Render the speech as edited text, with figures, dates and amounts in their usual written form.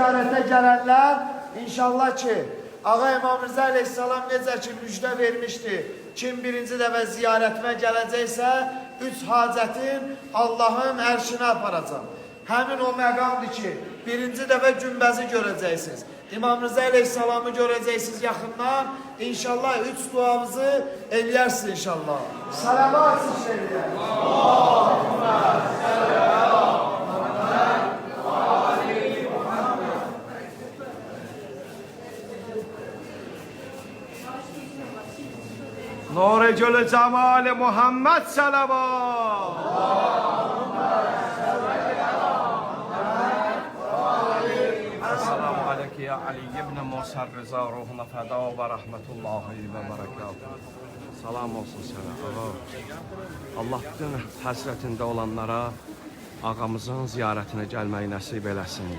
ziyarete gelenler inşallah ki Ağa İmam Rıza Aleyhisselam necə ki müjde vermişti. Kim birinci dəfə ziyaretime gelecekse 3 hacətin Allah'ın ərşinə aparacağım. Həmin o məqamdır ki birinci dəfə günbəzi göreceksiniz. İmam Rıza Aleyhisselam'ı göreceksiniz yakından. İnşallah 3 duamızı eləyərsiniz inşallah. Salavat sizlerle. Allahümme selam. Nur-i Gül-i Cemal-i Muhammed salavat. Esselamu aleyke ya Ali ibn Musa Rıza ruhuna feda ve rahmetullahi ve berekatuhu. Salam olsun sana ağa. Allah bütün həsrətində olanlara ağamızın ziyaretine gelmeyi nasip eləsin.